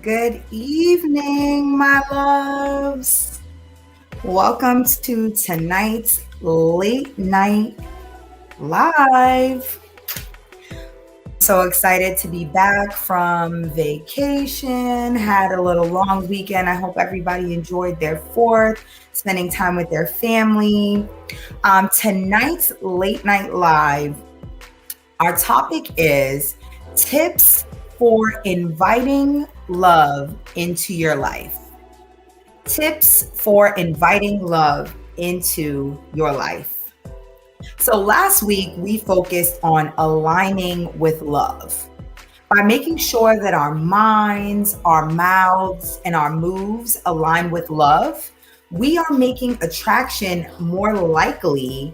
Good evening, my loves. Welcome to tonight's late night live. So excited to be back from vacation. Had a little long weekend. I hope everybody enjoyed their 4th, spending time with their family. Tonight's late night live, our topic is tips for inviting love into your life. Tips for inviting love into your life. So last week we focused on aligning with love by making sure that our minds, our mouths, and our moves align with love. We are making attraction more likely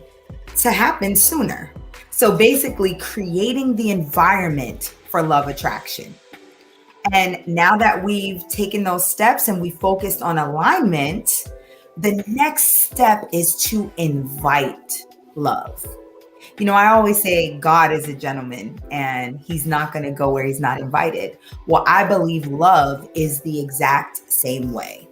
to happen sooner. So basically creating the environment for love attraction. And now that we've taken those steps and we focused on alignment, the next step is to invite love. You know, I always say God is a gentleman and he's not going to go where he's not invited. Well, I believe love is the exact same way.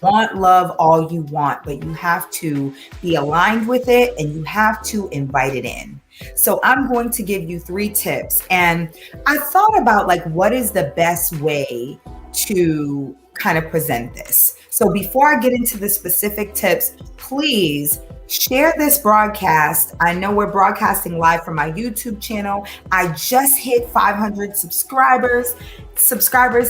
Want love all you want, but you have to be aligned with it and you have to invite it in. So I'm going to give you 3 tips, and I thought about what is the best way to kind of present this. So before I get into the specific tips, please share this broadcast. I know we're broadcasting live from my YouTube channel. I just hit 500 subscribers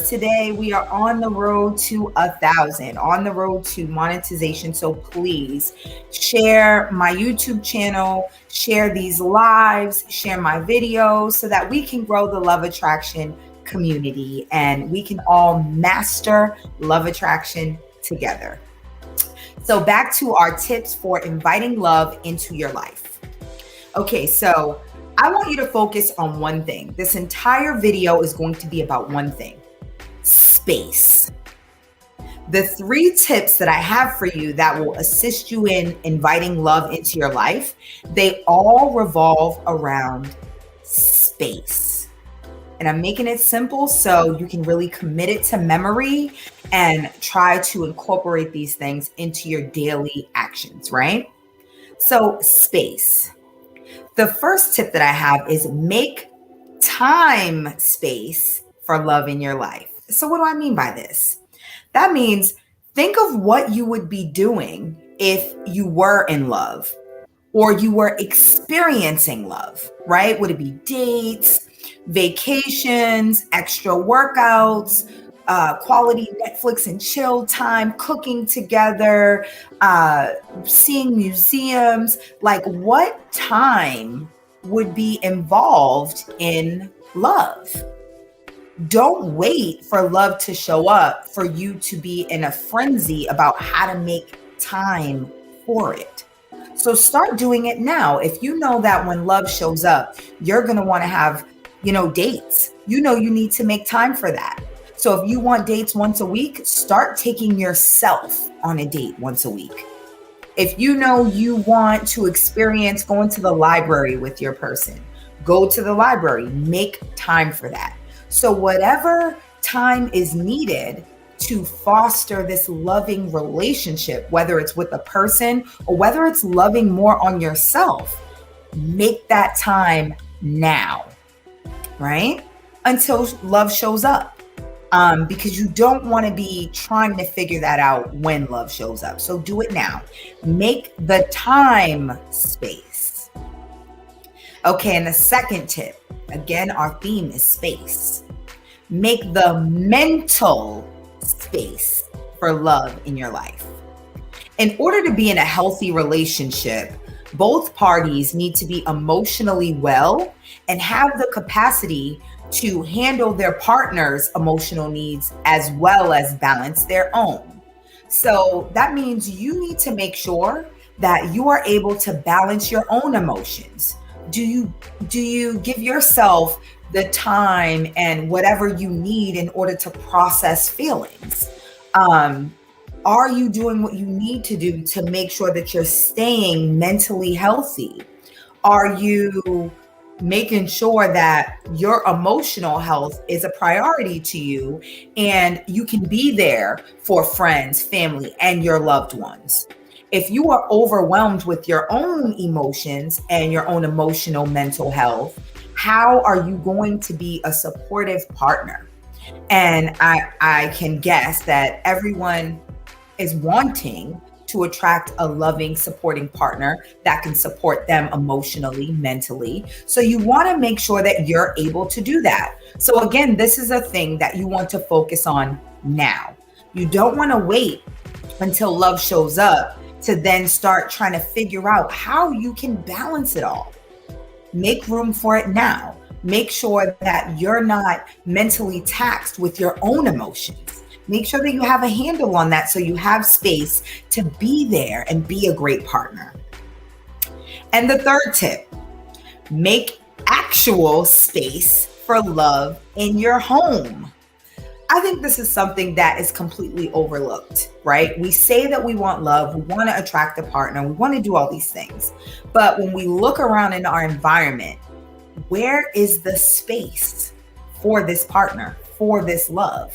today. We are on the road to 1,000, on the road to monetization. So please share my YouTube channel, share these lives, share my videos so that we can grow the love attraction community and we can all master love attraction together. So back to our tips for inviting love into your life. Okay, so I want you to focus on one thing. This entire video is going to be about one thing: space. The 3 tips that I have for you that will assist you in inviting love into your life, they all revolve around space. And I'm making it simple so you can really commit it to memory and try to incorporate these things into your daily actions, right? So space. The first tip that I have is make time space for love in your life. So what do I mean by this? That means think of what you would be doing if you were in love or you were experiencing love, right? Would it be dates, vacations, extra workouts, quality Netflix and chill time, cooking together, seeing museums? What time would be involved in love? Don't wait for love to show up for you to be in a frenzy about how to make time for it. So start doing it now. If you know that when love shows up, you're going to want to have, dates. You need to make time for that. So if you want dates once a week, start taking yourself on a date once a week. If you know you want to experience going to the library with your person, go to the library, make time for that. So whatever time is needed to foster this loving relationship, whether it's with a person or whether it's loving more on yourself, make that time now, right? Until love shows up. Because you don't want to be trying to figure that out when love shows up. So do it now. Make the time space. Okay, and the second tip, again, our theme is space. Make the mental space for love in your life. In order to be in a healthy relationship, both parties need to be emotionally well and have the capacity to handle their partner's emotional needs as well as balance their own. So that means you need to make sure that you are able to balance your own emotions. Do you give yourself the time and whatever you need in order to process feelings? Um, are you doing what you need to do to make sure that you're staying mentally healthy? Are you making sure that your emotional health is a priority to you and you can be there for friends, family, and your loved ones? If you are overwhelmed with your own emotions and your own emotional mental health, how are you going to be a supportive partner? And I can guess that everyone is wanting to attract a loving, supporting partner that can support them emotionally, mentally. So you want to make sure that you're able to do that. So again, this is a thing that you want to focus on now. You don't want to wait until love shows up to then start trying to figure out how you can balance it all. Make room for it now. Make sure that you're not mentally taxed with your own emotions. Make sure that you have a handle on that so you have space to be there and be a great partner. And the third tip, make actual space for love in your home. I think this is something that is completely overlooked, right? We say that we want love, we want to attract a partner, we want to do all these things. But when we look around in our environment, where is the space for this partner, for this love?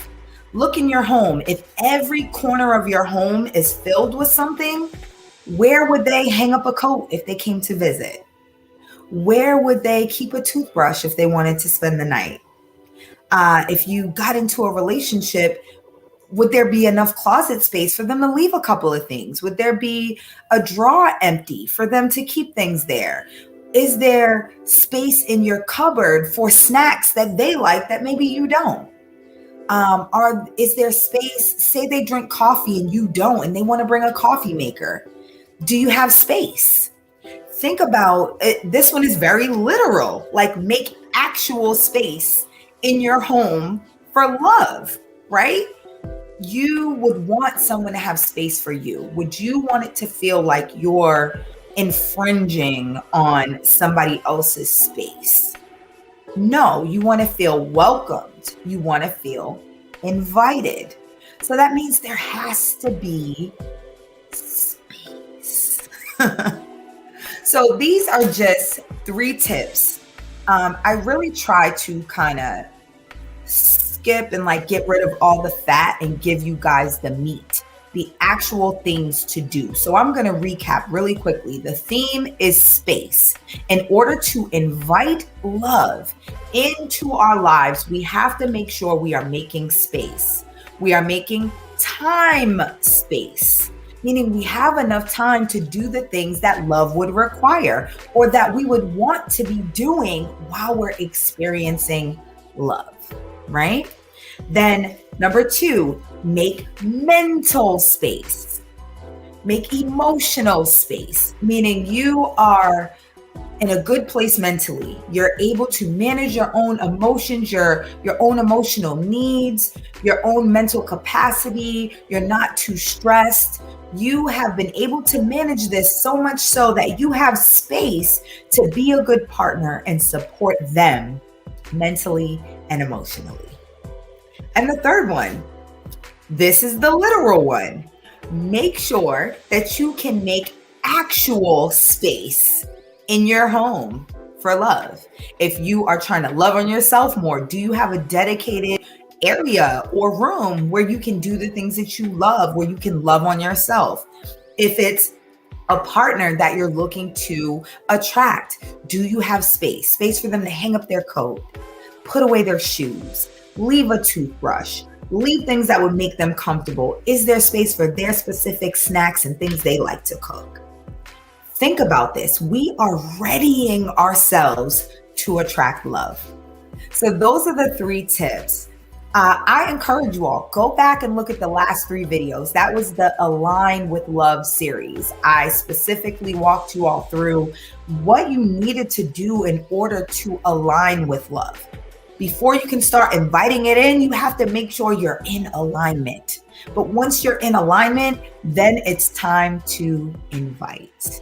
Look in your home. If every corner of your home is filled with something, where would they hang up a coat if they came to visit? Where would they keep a toothbrush if they wanted to spend the night? If you got into a relationship, would there be enough closet space for them to leave a couple of things? Would there be a drawer empty for them to keep things there? Is there space in your cupboard for snacks that they like that maybe you don't? Is there space? Say they drink coffee and you don't, and they want to bring a coffee maker. Do you have space? Think about it. This one is very literal. Like, make actual space in your home for love, right? You would want someone to have space for you. Would you want it to feel like you're infringing on somebody else's space? No, you want to feel welcomed. You want to feel invited. So that means there has to be space. So these are just 3 tips. I really try to kind of skip and get rid of all the fat and give you guys the meat, the actual things to do. So I'm going to recap really quickly. The theme is space. In order to invite love into our lives, we have to make sure we are making space. We are making time space, meaning we have enough time to do the things that love would require or that we would want to be doing while we're experiencing love, right? Then number 2, make mental space. Make emotional space, meaning you are in a good place mentally. You're able to manage your own emotions, your own emotional needs, your own mental capacity. You're not too stressed. You have been able to manage this so much so that you have space to be a good partner and support them mentally and emotionally. And the third one, this is the literal one. Make sure that you can make actual space in your home for love. If you are trying to love on yourself more, do you have a dedicated area or room where you can do the things that you love, where you can love on yourself? If it's a partner that you're looking to attract, do you have space for them to hang up their coat, put away their shoes, leave a toothbrush, leave things that would make them comfortable? Is there space for their specific snacks and things they like to cook? Think about this. We are readying ourselves to attract love. So those are the 3 tips. I encourage you all, go back and look at the last 3 videos. That was the Align with Love series. I specifically walked you all through what you needed to do in order to align with love. Before you can start inviting it in, you have to make sure you're in alignment. But once you're in alignment, then it's time to invite.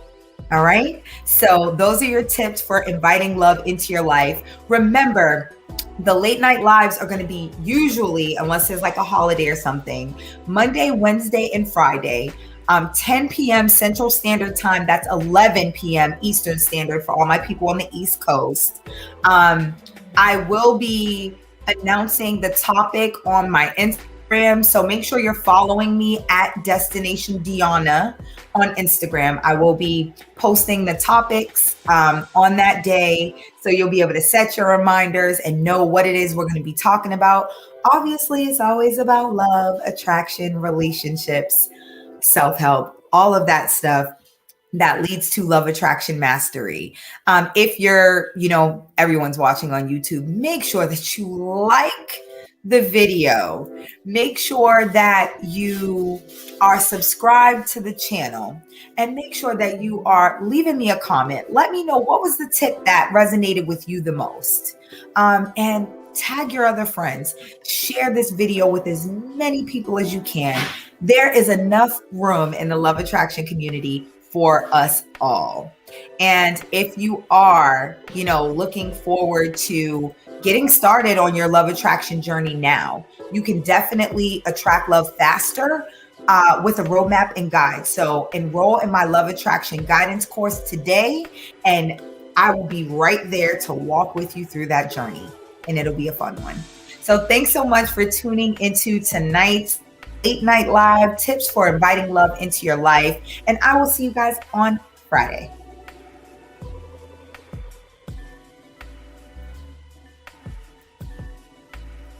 All right. So those are your tips for inviting love into your life. Remember, the late night lives are going to be usually, unless there's like a holiday or something, Monday, Wednesday, and Friday, 10 p.m. Central Standard Time. That's 11 p.m. Eastern Standard for all my people on the East Coast. I will be announcing the topic on my Instagram, so make sure you're following me at Destination Deanna on Instagram. I will be posting the topics on that day, so you'll be able to set your reminders and know what it is we're going to be talking about. Obviously, it's always about love, attraction, relationships, self-help, all of that stuff that leads to love attraction mastery. If you're, everyone's watching on YouTube, make sure that you like the video. Make sure that you are subscribed to the channel, and make sure that you are leaving me a comment. Let me know what was the tip that resonated with you the most. And tag your other friends. Share this video with as many people as you can. There is enough room in the love attraction community for us all. And if you are, looking forward to getting started on your love attraction journey now, you can definitely attract love faster with a roadmap and guide. So enroll in my love attraction guidance course today, and I will be right there to walk with you through that journey, and it'll be a fun one. So thanks so much for tuning into tonight's Late Night Live, tips for inviting love into your life. And I will see you guys on Friday.